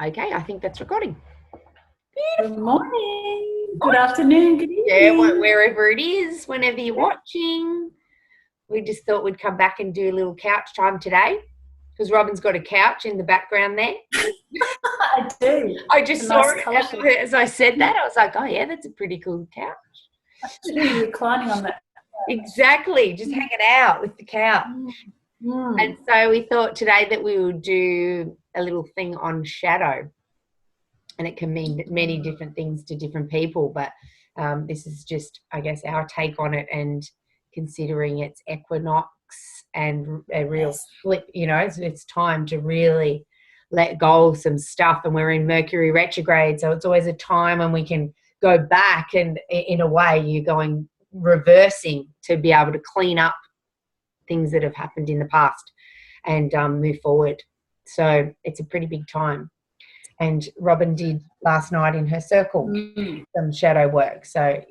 Okay, I think that's recording. Good morning. Good afternoon. Good Yeah, evening. wherever it is, whenever you're Yeah, watching. We just thought we'd come back and do a little couch time today because Robyn's got a couch in the background there. I do. I It's a just saw nice, colourful. it as I said that. I was like, oh, yeah, that's a pretty cool couch. Actually, reclining on that couch. Exactly, just hanging out with the couch. Mm, And mm. so we thought today that we would do a little thing on shadow. And it can mean many different things to different people, but this is just, I guess, our take on it, and considering it's equinox and a real Yes. flip, it's time to really let go of some stuff, and we're in Mercury retrograde, so it's always a time when we can go back, and in a way you're going reversing to be able to clean up things that have happened in the past and move forward. So it's a pretty big time. And Robyn did last night in her circle Mm. some shadow work. So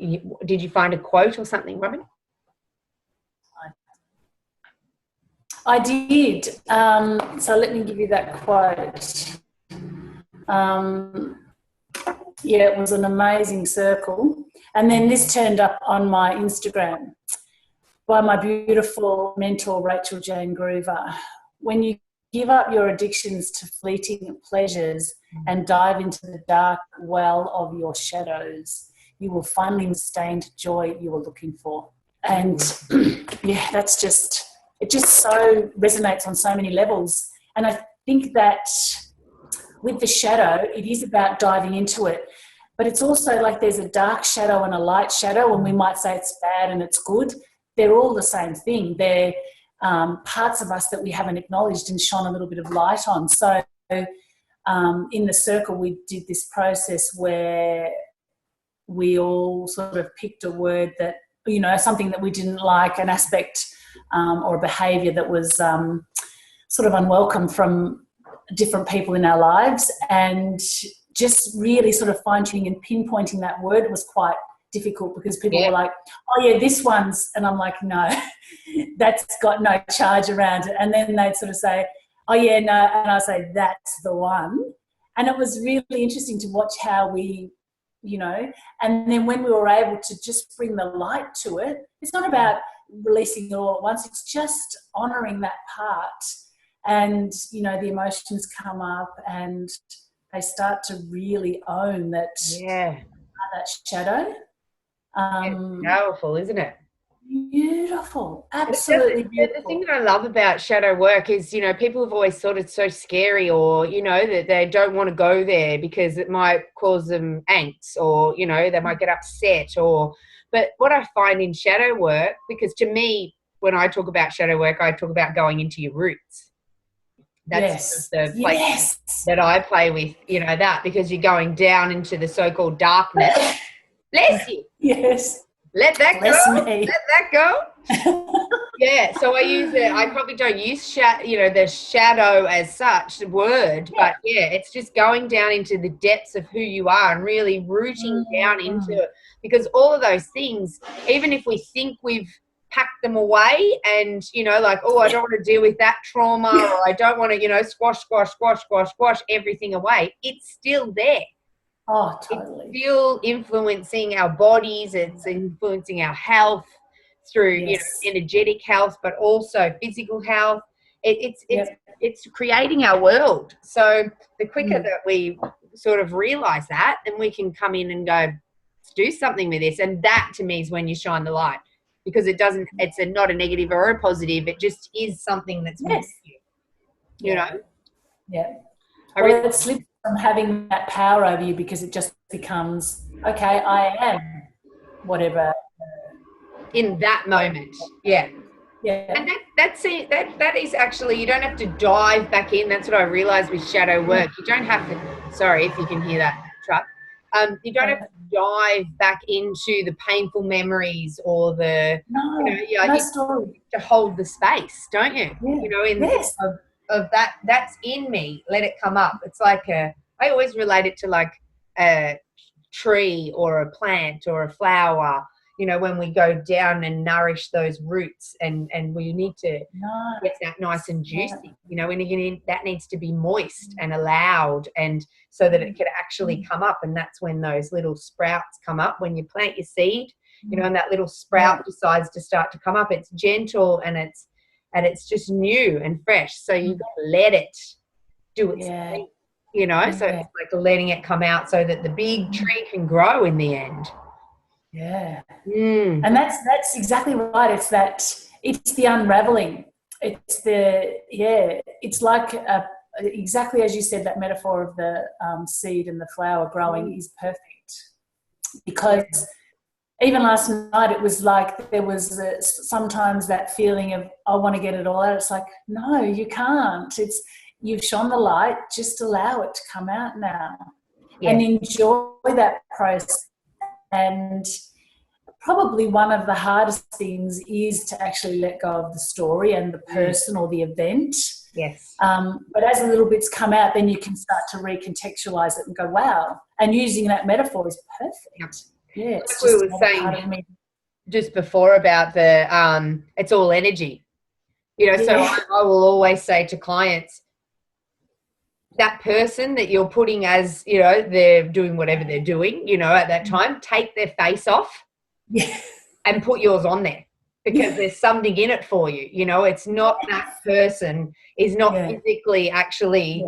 did you find a quote or something, Robyn? I did. So let me give you that quote. Um, yeah, it was an amazing circle. And then this turned up on my Instagram by my beautiful mentor, Rachel Jane Groover. When you give up your addictions to fleeting pleasures and dive into the dark well of your shadows, you will find the sustained joy you were looking for. And yeah, that's just, it just so resonates on so many levels. And I think that with the shadow, it is about diving into it. But it's also like there's a dark shadow and a light shadow, and we might say it's bad and it's good. They're all the same thing. They're parts of us that we haven't acknowledged and shone a little bit of light on. So in the circle, we did this process where we all sort of picked a word that, something that we didn't like, an aspect or a behaviour that was sort of unwelcome from different people in our lives, and just really sort of fine-tuning and pinpointing that word was quite difficult, because people were Yeah. like, oh yeah, this one's, and I'm like, no, that's got no charge around it. And then they'd sort of say, oh yeah, no, and I say, that's the one. And it was really interesting to watch how we, and then when we were able to just bring the light to it, it's not about releasing it all at once, it's just honouring that part. And the emotions come up and they start to really own that Yeah. shadow. It's um powerful, isn't it? Beautiful, And it doesn't, absolutely the thing beautiful. that I love about shadow work is, people have always thought it's so scary, or, that they don't want to go there because it might cause them angst, or, they might get upset, but what I find in shadow work, because to me, when I talk about shadow work, I talk about going into your roots. That's sort of Yes, the place yes. that I play with, that, because you're going down into the so-called darkness. Bless you. Yes, Let that go. bless me. Let that go. Yeah, so I probably don't use the shadow as such, the word, Yeah. but yeah, it's just going down into the depths of who you are and really rooting down into Mm. it. Because all of those things, even if we think we've packed them away and, like, oh, I don't want to deal with that trauma, or I don't want to, squash, squash, squash, squash, squash everything away, it's still there. Oh, It's totally. still influencing our bodies, it's influencing our health through, Yes. energetic health, but also physical health. Yep. It's creating our world. So the quicker Mm. that we sort of realize that, then we can come in and go, let's do something with this. And that to me is when you shine the light, because it's not a negative or a positive, it just is something that's within Yes. you, you Yeah. know. Yeah. I Well, really it slips from having that power over you, because it just becomes, okay, I am whatever. in that moment. Yeah. And Yeah. that's it. That is actually, you don't have to dive back in. That's what I realized with shadow Mm. work. You don't have to. Sorry if you can hear that truck. You don't have to dive back into the painful memories or the, No, yeah, no you story. have to hold the space, don't you? Yeah. In Yes. of that. That's in me. Let it come up. It's like I always relate it to like a tree or a plant or a flower. you know, when we go down and nourish those roots, and we need to get that nice and juicy, you know, and again, that needs to be moist and allowed, and so that it can actually come up. And that's when those little sprouts come up. When you plant your seed, you know, and that little sprout decides to start to come up, it's gentle and it's just new and fresh. So you've got to let it do its thing, you know. So it's like letting it come out so that the big tree can grow in the end. And that's exactly right. It's the unraveling. It's like exactly as you said, that metaphor of the seed and the flower growing is perfect, because even last night it was like there was sometimes that feeling of, I want to get it all out. It's like, no, you can't. You've shone the light, just allow it to come out now and enjoy that process. And probably one of the hardest things is to actually let go of the story and the person or the event. Yes. But as the little bits come out, then you can start to recontextualize it and go, wow. And using that metaphor is perfect. Yeah. Like we were saying just before about the, it's all energy. You know, so I will always say to clients, that person that you're putting as, you know, they're doing whatever they're doing, you know, at that time, take their face off and put yours on there, because there's something in it for you. You know, it's not that person is not physically actually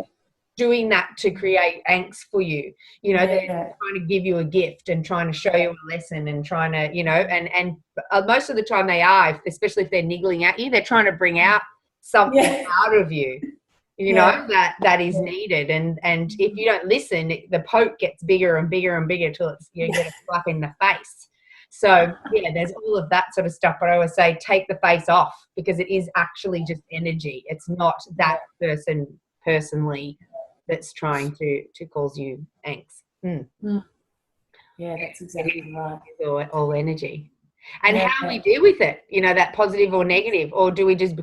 doing that to create angst for you. You know, they're trying to give you a gift and trying to show you a lesson and trying to, you know, and most of the time they are, especially if they're niggling at you, they're trying to bring out something out of you. You know, that is needed. And if you don't listen, the poke gets bigger and bigger and bigger till it's, you get a slap in the face. So, there's all of that sort of stuff. But I always say take the face off, because it is actually just energy. It's not that person personally that's trying to cause you angst. Yeah, that's exactly right. It's all energy. And how we deal with it, you know, that positive or negative, or do we just,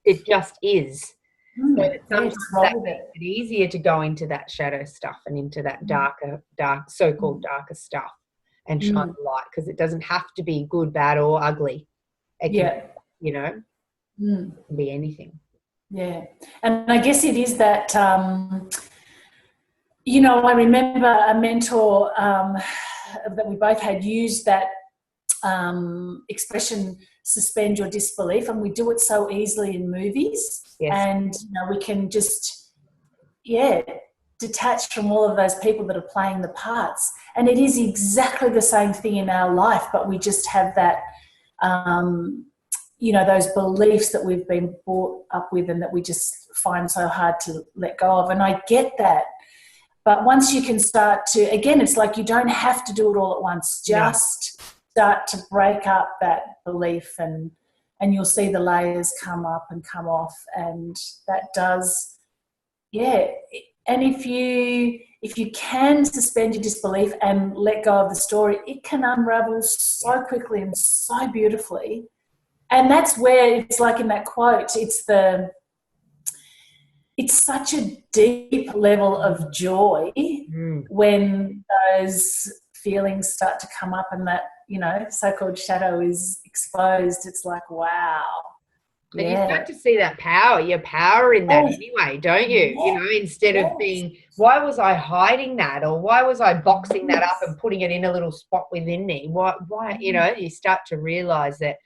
it just is. So sometimes that makes it easier to go into that shadow stuff and into that dark, so-called darker stuff, and shine the light, because it doesn't have to be good, bad, or ugly. It can, you know, it can be anything. Yeah. And I guess it is that, you know, I remember a mentor that we both had used that expression, suspend your disbelief, and we do it so easily in movies. And you know, we can just detach from all of those people that are playing the parts, and it is exactly the same thing in our life, but we just have that you know, those beliefs that we've been brought up with and that we just find so hard to let go of. And I get that, but once you can start to, again, it's like you don't have to do it all at once, just start to break up that belief, and you'll see the layers come up and come off, and that does, and if you can suspend your disbelief and let go of the story, it can unravel so quickly and so beautifully. And that's where it's like in that quote, it's such a deep level of joy when those feelings start to come up and that, you know, so-called shadow is exposed. It's like, wow. And you start to see that power, your power in that anyway, don't you? You know, instead of being, why was I hiding that? Or why was I boxing that up and putting it in a little spot within me? Why, you know, you start to realize that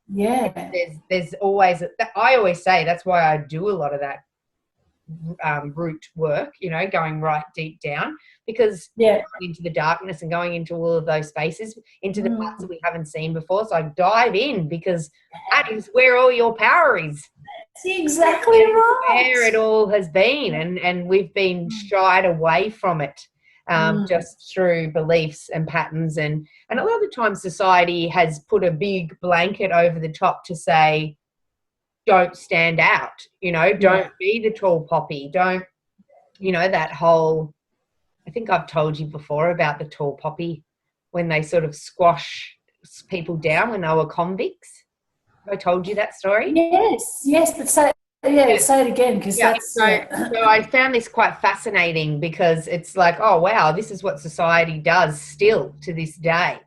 there's always, I always say, that's why I do a lot of that root work, you know, going right deep down, because going into the darkness and going into all of those spaces, into the parts that we haven't seen before. So I dive in, because that is where all your power is. That's exactly right. Where it all has been, and we've been shied away from it just through beliefs and patterns, and a lot of the time society has put a big blanket over the top to say, don't stand out, you know, don't be the tall poppy, don't, you know, that whole, I think I've told you before about the tall poppy, when they sort of squash people down when they were convicts. Have I told you that story? Yes, but say it again, because that's... So I found this quite fascinating, because it's like, oh, wow, this is what society does still to this day.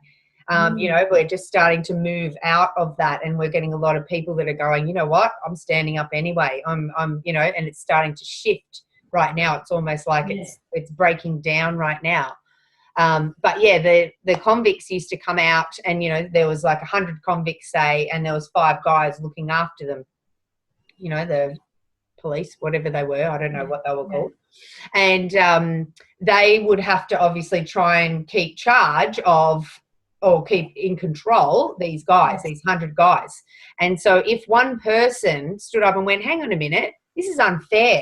You know, we're just starting to move out of that, and we're getting a lot of people that are going, you know what, I'm standing up anyway. I'm, you know, and it's starting to shift right now. It's almost like it's breaking down right now. But yeah, the convicts used to come out, and you know, there was like 100 convicts, say, and there was 5 guys looking after them. You know, the police, whatever they were, I don't know what they were called, and they would have to obviously try and keep charge of, or keep in control, these guys, these 100 guys. And so if one person stood up and went, hang on a minute, this is unfair,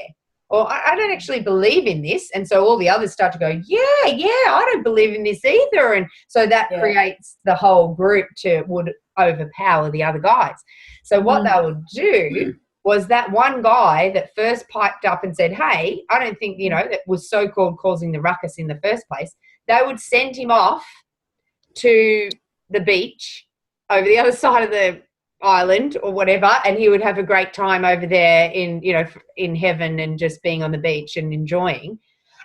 or I don't actually believe in this, and so all the others start to go, yeah, I don't believe in this either, and so that creates the whole group would overpower the other guys. So what they would do was that one guy that first piped up and said, hey, I don't think, you know, that was so-called causing the ruckus in the first place, they would send him off to the beach over the other side of the island or whatever, and he would have a great time over there in, you know, in heaven, and just being on the beach and enjoying.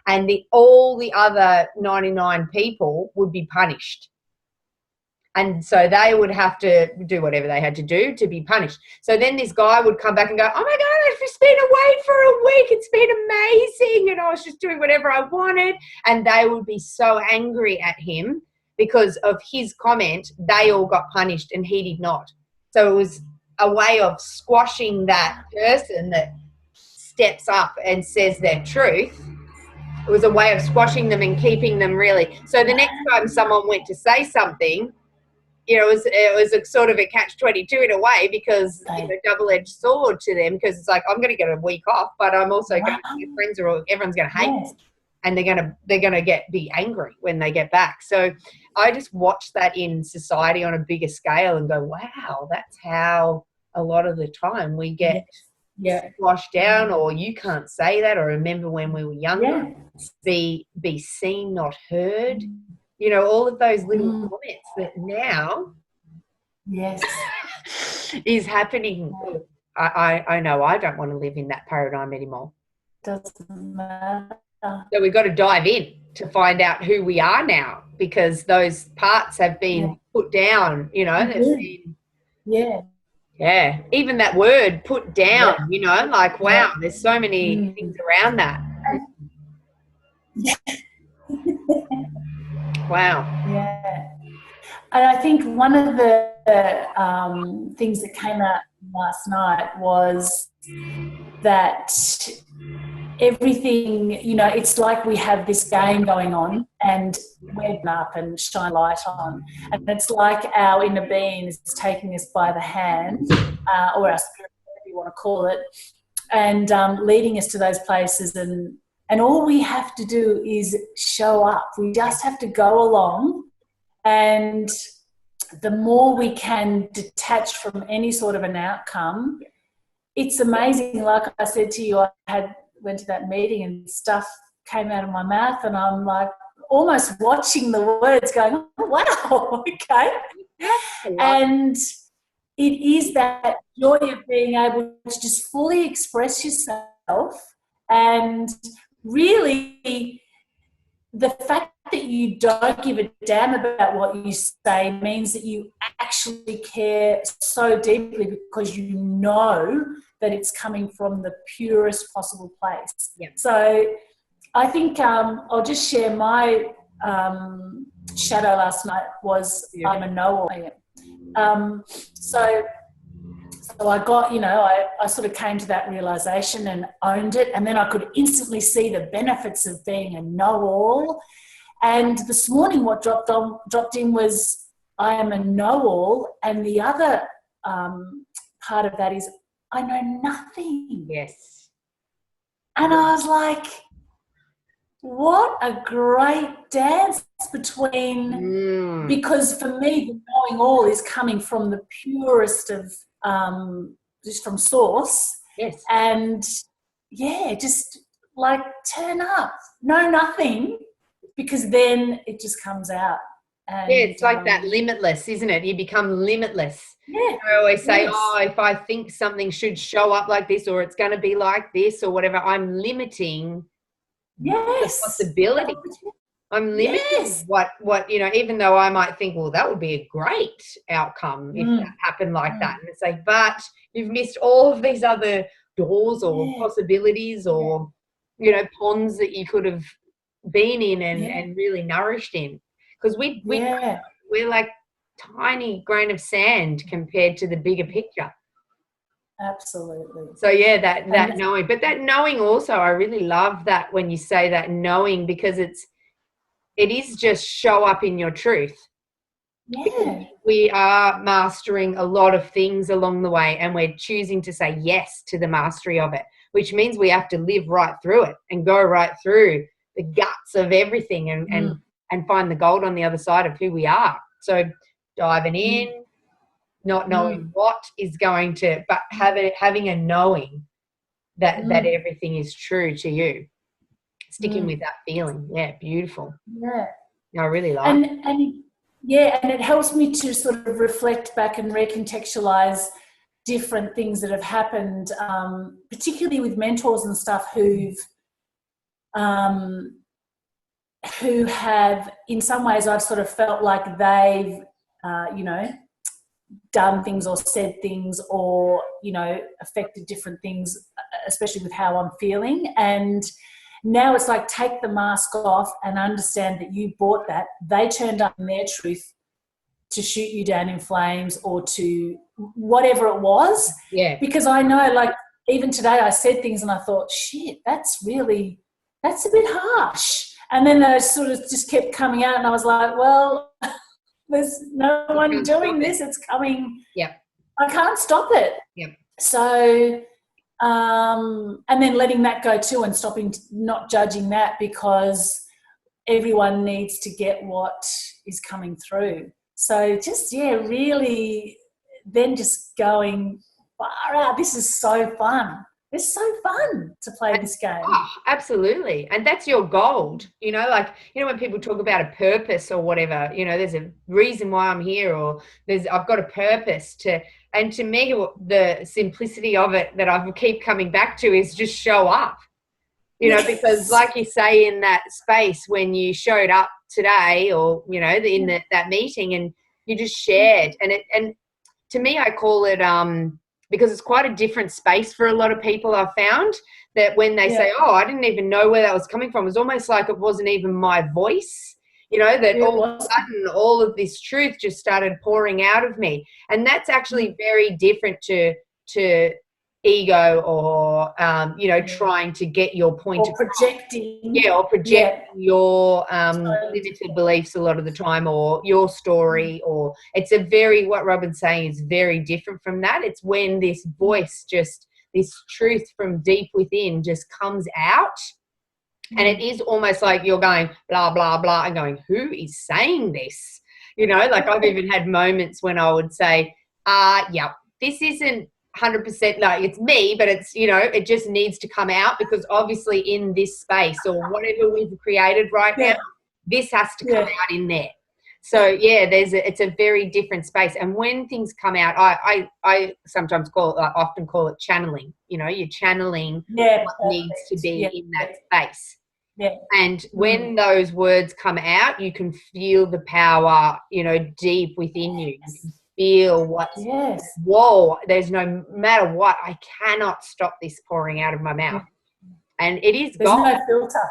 And all the other 99 people would be punished. And so they would have to do whatever they had to do to be punished. So then this guy would come back and go, oh my God, I've just been away for a week. It's been amazing. And I was just doing whatever I wanted. And they would be so angry at him because of his comment. They all got punished and he did not. So it was a way of squashing that person that steps up and says their truth. It was a way of squashing them and keeping them really. So the next time someone went to say something, you know, it was a sort of a catch-22 in a way, because, you know, double-edged sword to them, because it's like, I'm going to get a week off, but I'm also going to get friends, or everyone's going to hate me, and they're going to be angry when they get back. So I just watch that in society on a bigger scale and go, wow, that's how a lot of the time we get squashed down, or you can't say that, or remember when we were younger, be seen, not heard. You know, all of those little comments that now is happening. I know I don't want to live in that paradigm anymore. Doesn't matter. So we've got to dive in to find out who we are now, because those parts have been put down, you know. Even that word, put down, you know, like, wow, there's so many things around that. Wow. Yeah. And I think one of the things that came out last night was that everything, you know, it's like we have this game going on, and we're up and shine light on. And it's like our inner being is taking us by the hand, or our spirit, whatever you want to call it, and leading us to those places. And all we have to do is show up. We just have to go along, and the more we can detach from any sort of an outcome, it's amazing. Like I said to you, I went to that meeting and stuff came out of my mouth, and I'm like almost watching the words going, oh, wow, okay. And it is that joy of being able to just fully express yourself. And really, the fact that you don't give a damn about what you say means that you actually care so deeply, because you know that it's coming from the purest possible place. So I think I'll just share my shadow last night was I'm a know-all. So I got, you know, I sort of came to that realization and owned it. And then I could instantly see the benefits of being a know-all. And this morning what dropped in was I am a know-all. And the other part of that is I know nothing. Yes. And I was like, what a great dance between, because for me, the knowing all is coming from the purest of, just from source. Yes. And just like turn up, know nothing, because then it just comes out. And, it's like that limitless, isn't it? You become limitless. I always say, if I think something should show up like this, or it's going to be like this, or whatever, I'm limiting the possibility. I'm limiting Yes. what, you know, even though I might think, well, that would be a great outcome if that happened like that. And it's like, but you've missed all of these other doors or Yeah. possibilities or, you know, ponds that you could have been in and really nourished in. Because we're like tiny grain of sand compared to the bigger picture. Absolutely. So yeah, that knowing, but that knowing also, I really love that when you say that knowing, because it is just show up in your truth. Yeah. We are mastering a lot of things along the way, and we're choosing to say yes to the mastery of it, which means we have to live right through it and go right through the guts of everything and find the gold on the other side of who we are. So diving in, not knowing what is going to, but having a knowing that everything is true to you. Sticking with that feeling. Yeah, beautiful. Yeah. I really like it. And it helps me to sort of reflect back and recontextualize different things that have happened, particularly with mentors and stuff who have, in some ways, I've sort of felt like they've, you know, done things or said things or, you know, affected different things, especially with how I'm feeling. And now it's like, take the mask off and understand that you bought that. They turned up in their truth to shoot you down in flames or to whatever it was. Yeah. Because I know, like, even today I said things and I thought, shit, that's a bit harsh. And then they sort of just kept coming out and I was like, well, there's no one doing this. It's coming. Yeah. I can't stop it. Yeah. So, and then letting that go too and stopping, not judging that, because everyone needs to get what is coming through. So just, really then just going, far out, this is so fun. It's so fun to play this game. Oh, absolutely. And that's your gold, you know, like, you know, when people talk about a purpose or whatever, you know, there's a reason why I'm here, or I've got a purpose and to me, the simplicity of it that I keep coming back to is just show up, you know, because like you say, in that space when you showed up today or, you know, in that meeting and you just shared and to me, I call it, because it's quite a different space for a lot of people. I've found that when they say, oh, I didn't even know where that was coming from, it's almost like it wasn't even my voice, you know, that all of a sudden all of this truth just started pouring out of me. And that's actually very different to ego or, you know, trying to get your point or projecting. Or projecting your limited beliefs a lot of the time, or your story, or it's what Robyn's saying is very different from that. It's when this voice, just this truth from deep within just comes out, and it is almost like you're going blah blah blah and going, who is saying this? You know, like I've even had moments when I would say, this isn't 100% like it's me, but it's, you know, it just needs to come out, because obviously in this space or whatever we've created right now, this has to come out in there. So it's a very different space. And when things come out, I sometimes often call it channeling. You know, you're channeling what needs to be in that space. Yeah. And when those words come out, you can feel the power, you know, deep within you. You can feel what's, whoa, there's no matter what, I cannot stop this pouring out of my mouth. And it is There's no filter.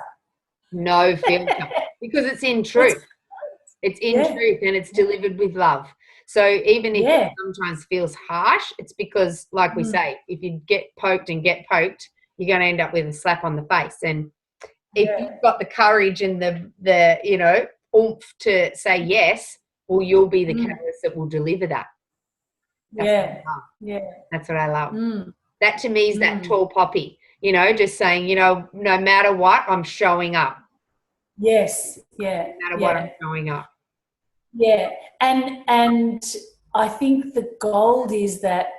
No filter. Because it's in truth. It's in truth, and it's delivered with love. So even if it sometimes feels harsh, it's because, like we say, if you get poked, you're going to end up with a slap on the face. And if you've got the courage and the you know, oomph to say yes, well, you'll be the catalyst that will deliver that. That's That's what I love. That to me is that tall poppy, you know, just saying, you know, no matter what, I'm showing up. Yes. No matter what, I'm showing up. Yeah. And I think the gold is that,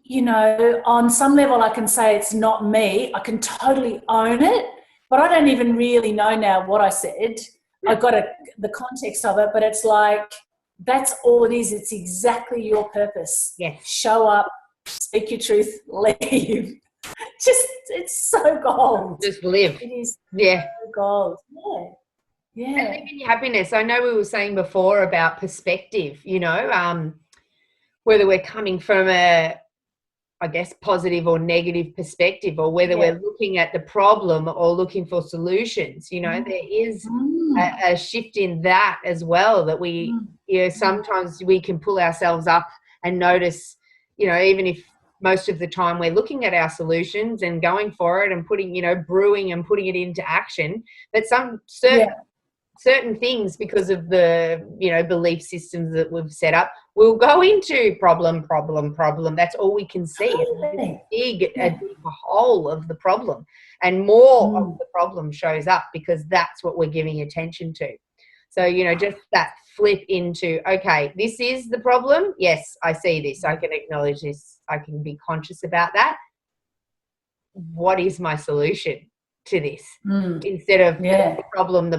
you know, on some level I can say it's not me. I can totally own it, but I don't even really know now what I said. I got the context of it, but it's like, that's all it is. It's exactly your purpose. Yes. Show up, speak your truth, leave. Just, it's so gold. Just live. It is Yeah. so gold. Yeah. And Yeah. live in your happiness. I know we were saying before about perspective, whether we're coming from a, I guess, positive or negative perspective, or whether we're looking at the problem or looking for solutions. There is a shift in that as well, that we, sometimes we can pull ourselves up and notice, even if most of the time we're looking at our solutions and going for it and putting, brewing and putting it into action, but some certain things, because of the belief systems that we've set up, we'll go into problem. That's all we can see. It's a deeper hole of the problem, and more of the problem shows up because that's what we're giving attention to. So just that flip into, okay, this is the problem. Yes, I see this. I can acknowledge this. I can be conscious about that. What is my solution to this? Instead of the problem,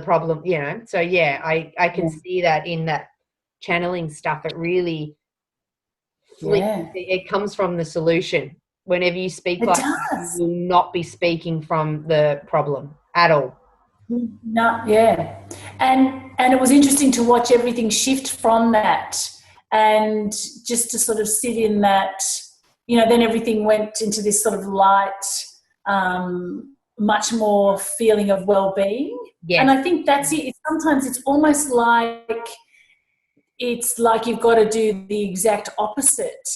so I can see that in that channeling stuff. It really flips. It comes from the solution. Whenever you speak like that, you will not be speaking from the problem at all. No, and it was interesting to watch everything shift from that, and just to sort of sit in that, then everything went into this sort of light, much more feeling of well-being. And I think that's it. Sometimes it's almost like you've got to do the exact opposite.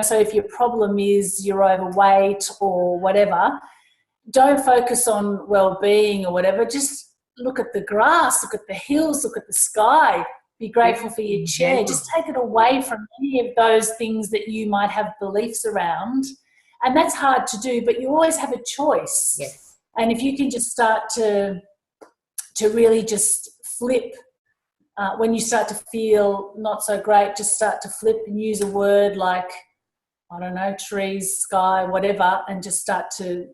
So if your problem is you're overweight or whatever, don't focus on well-being or whatever. Just look at the grass, look at the hills, look at the sky. Be grateful for your chair. Just take it away from any of those things that you might have beliefs around. And that's hard to do, but you always have a choice. Yes. And if you can just start to really just flip, when you start to feel not so great, just start to flip and use a word like, I don't know, trees, sky, whatever, and just start to,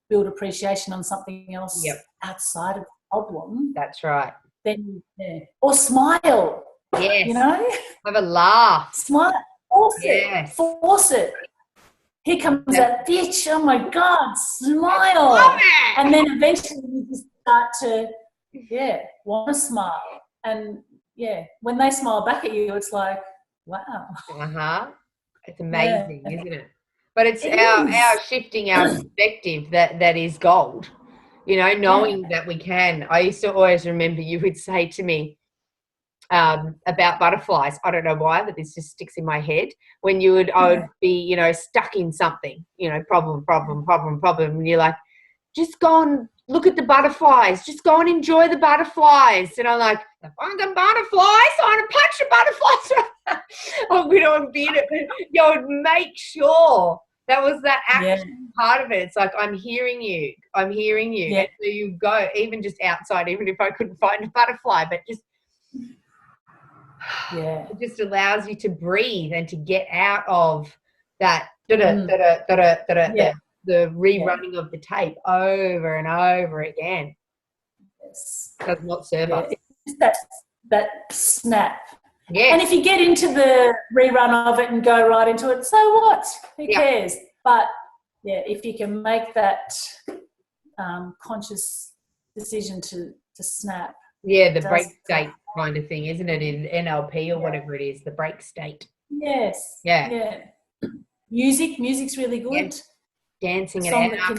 build appreciation on something else outside of the problem. That's right. Then, or smile. Yes. Have a laugh. Smile. Force it. Force it. Here comes that bitch. Oh my God, smile. Love it. And then eventually you just start to, want to smile. And when they smile back at you, it's like, wow. It's amazing, isn't it? But it's our shifting our perspective that is gold. Knowing that we can. I used to always remember you would say to me about butterflies. I don't know why, but this just sticks in my head. When I would be, stuck in something, problem, and you're like, just go and look at the butterflies. Just go and enjoy the butterflies. And I'm like, I find the butterflies. I want to punch the butterflies. I'm going to be in it. But would make sure that was that action part of it. It's like, I'm hearing you. Yeah. And so you go, even just outside, even if I couldn't find a butterfly, but just, it just allows you to breathe and to get out of that the rerunning of the tape over and over again. Does not serve us. It's that snap. Yes. And if you get into the rerun of it and go right into it, so what? Who cares? But if you can make that conscious decision to snap. Yeah, the break state kind of thing, isn't it? In NLP or whatever it is, the break state. Yes. Yeah. Music's really good. Dancing it out.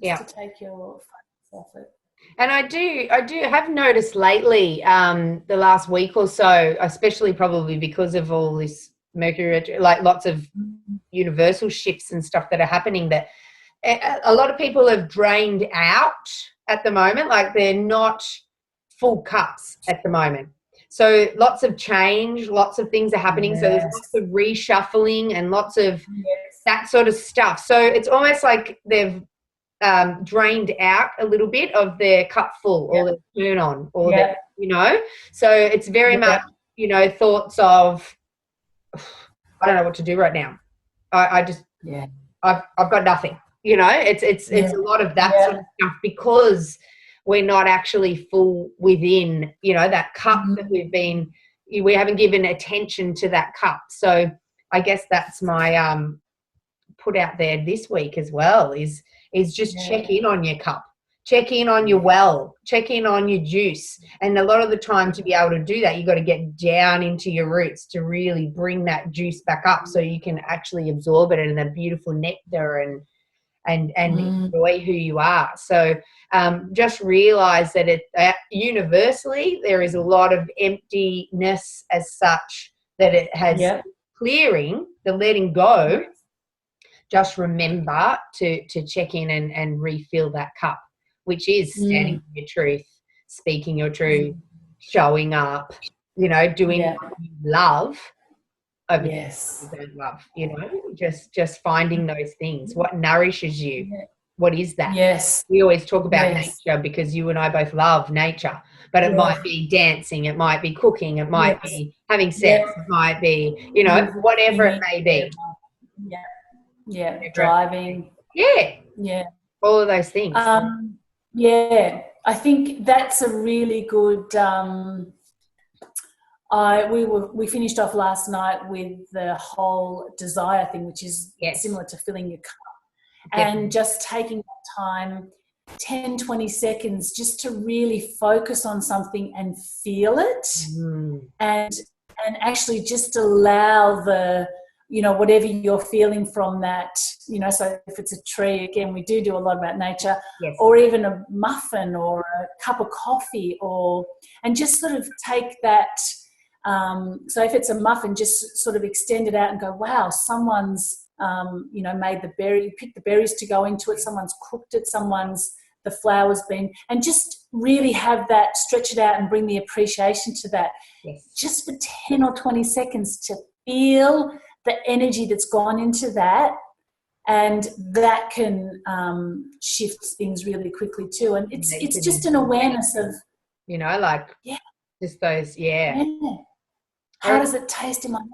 Just to take your focus off it. And I do have noticed lately, the last week or so, especially probably because of all this Mercury, like lots of universal shifts and stuff that are happening, that a lot of people have drained out at the moment. Like they're not full cups at the moment. So lots of change, lots of things are happening. So there's lots of reshuffling and lots of that sort of stuff. So it's almost like they've drained out a little bit of their cup full or their turn on or their, so it's very much, thoughts of, I don't know what to do right now. I just, I've got nothing, it's a lot of that sort of stuff, because we're not actually full within, that cup that we haven't given attention to that cup. So I guess that's my put out there this week as well, is just check in on your cup, check in on your well, check in on your juice. And a lot of the time, to be able to do that, you got to get down into your roots to really bring that juice back up so you can actually absorb it in a beautiful nectar and enjoy who you are. So just realize that universally there is a lot of emptiness as such, that it has clearing, the letting go. Just remember to check in and refill that cup, which is standing for your truth, speaking your truth, showing up, doing what you love over things you don't love, just finding those things. What nourishes you? What is that? Yes. We always talk about nature because you and I both love nature, but it might be dancing, it might be cooking, it might be having sex, it might be, whatever it may be. Driving. All of those things. I think that's a really good we finished off last night with the whole desire thing, which is similar to filling your cup. And just taking that time, 10, 20 seconds, just to really focus on something and feel it, and actually just allow the, whatever you're feeling from that, so if it's a tree, again, we do a lot about nature, or even a muffin or a cup of coffee, and just sort of take that. So if it's a muffin, just sort of extend it out and go, wow, someone's, made picked the berries to go into it, someone's cooked it, the flour's been, and just really have that, stretch it out and bring the appreciation to that. Just for 10 or 20 seconds to feel the energy that's gone into that, and that can shift things really quickly too. And it's just an awareness of, just those, how does it taste in my mouth?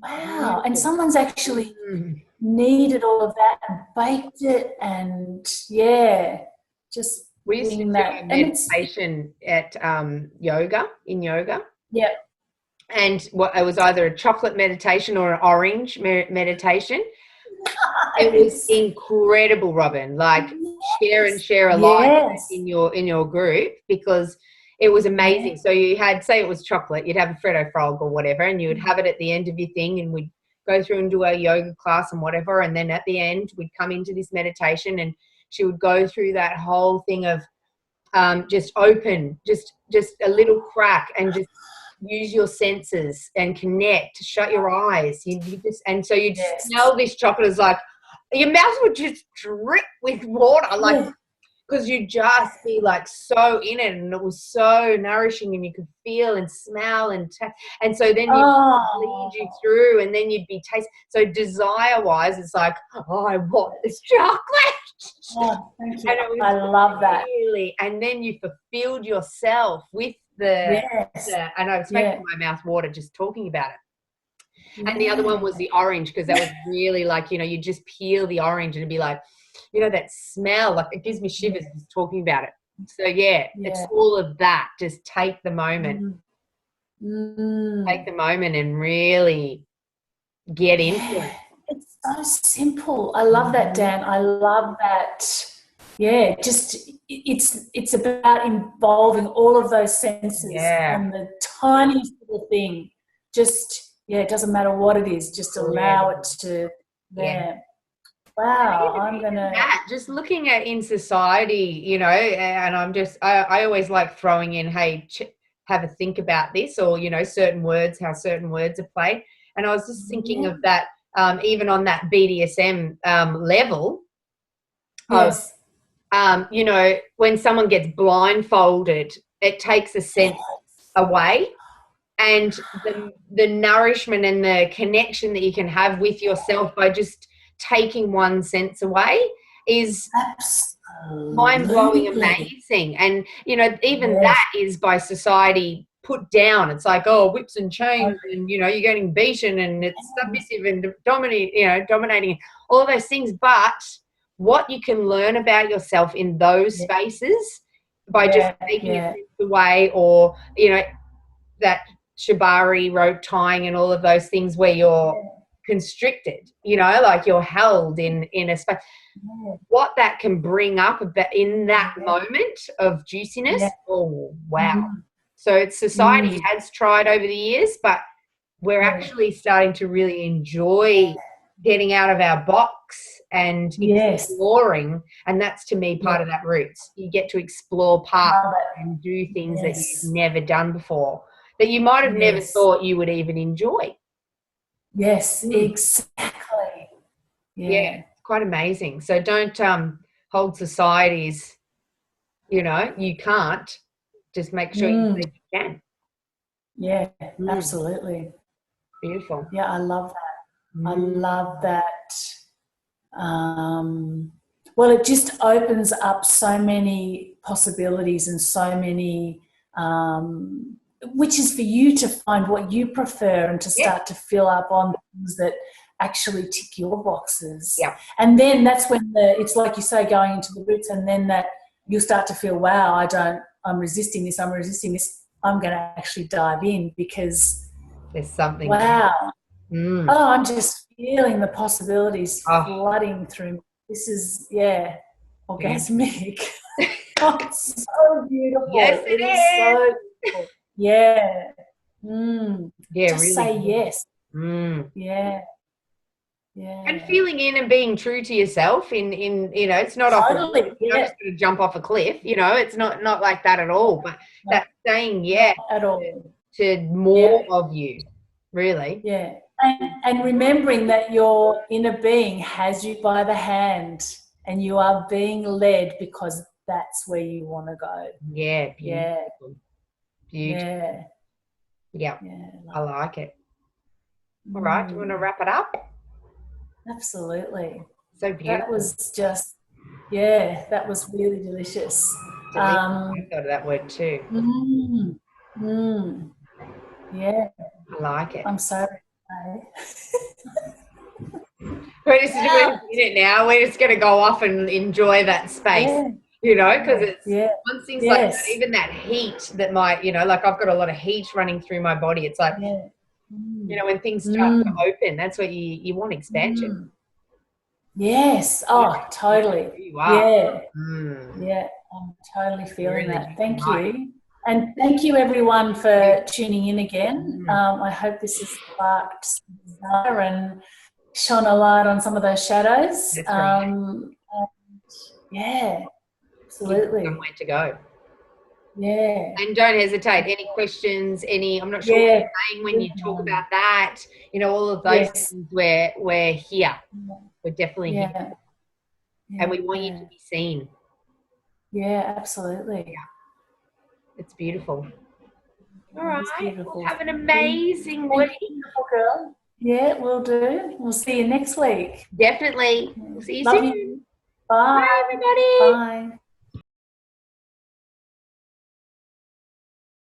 Wow. And someone's actually kneaded all of that and baked it, and just we used to do a meditation at yoga. And it was either a chocolate meditation or an orange meditation. It was incredible, Robyn. Like share a life in your group, because it was amazing. So you had, say it was chocolate, you'd have a Freddo frog or whatever, and you would have it at the end of your thing, and we'd go through and do our yoga class and whatever. And then at the end, we'd come into this meditation, and she would go through that whole thing of just open, just a little crack, and just use your senses and connect, shut your eyes. And so you'd smell this chocolate, as like your mouth would just drip with water, like, because you'd just be like so in it, and it was so nourishing, and you could feel and smell and and so then you'd lead you through, and then you'd be tasting. So desire wise, it's like, I want this chocolate. Thank you. And I love that. Really, and then you fulfilled yourself with and I was making my mouth water just talking about it. And the other one was the orange, because that was really like, you just peel the orange and it'd be like, that smell, like it gives me shivers just talking about it. So it's all of that. Just take the moment. Take the moment and really get into it. It's so simple. I love that, Dan. I love that. Just it's about involving all of those senses and the tiniest little thing. Just it doesn't matter what it is. Just allow it to. Wow, I'm gonna just looking at in society, and I always like throwing in, hey, have a think about this, or certain words, how certain words are played. And I was just thinking of that, even on that BDSM level. Yes. When someone gets blindfolded, it takes a sense away, and the nourishment and the connection that you can have with yourself by just taking one sense away is mind-blowing, amazing. And even that is by society put down. It's like, oh, whips and chains, and you're getting beaten, and it's submissive and dominating, all of those things. But what you can learn about yourself in those spaces by just taking it away, or that shibari, rope tying, and all of those things where you're constricted, you know, like you're held in a space. What that can bring up about in that moment of juiciness, oh wow. So society has tried over the years, but we're actually starting to really enjoy getting out of our box and exploring, and that's to me part of that roots. You get to explore parts and do things that you've never done before, that you might have never thought you would even enjoy. Yes, exactly. Yeah, it's quite amazing. So don't hold society's, you know, you can't. Just make sure you think you can. Yeah, absolutely. Beautiful. Yeah, I love that. I love that. Well, it just opens up so many possibilities and so many, which is for you to find what you prefer and to start to fill up on things that actually tick your boxes. Yeah. And then that's when it's like you say, going into the roots, and then that you'll start to feel, wow, I'm resisting this, I'm going to actually dive in because there's something. Wow. Oh, I'm just feeling the possibilities flooding through me. This is, orgasmic. Oh, it's so beautiful. Yes, it is. So beautiful. Yeah. Yeah, just really say good. yes. Yeah. Yeah. And feeling in and being true to yourself in you know, it's not totally. you're not just going to jump off a cliff, you know, it's not like that at all, but that saying not at all to more of you, really. Yeah. And remembering that your inner being has you by the hand and you are being led because that's where you want to go. Yeah, beautiful. Beautiful. Yeah. I like it. All right, do you want to wrap it up? Absolutely. So beautiful. That was just, that was really delicious. I thought of that word too. Yeah. I like it. I'm sorry. We're just doing it now. We're just going to go off and enjoy that space, you know, because it's once things like that, even that heat that might, you know, like I've got a lot of heat running through my body. It's like, you know, when things start to open, that's what you want expansion. Yes. Oh, totally. You are. Yeah. I'm totally feeling that. Thank you. And thank you everyone for tuning in again. I hope this has sparked some desire and shone a light on some of those shadows. That's right. Absolutely. Somewhere to go. Yeah. And don't hesitate. Any questions, I'm not sure what you're saying when you talk about that, you know, all of those things, we're here. We're definitely here. And we want you to be seen. Yeah, absolutely. It's beautiful. All right. Beautiful. Well, have an amazing week. Beautiful girl. Yeah, we'll do. We'll see you next week. Definitely. We'll see you Love soon. you. Bye. Bye, everybody. Bye.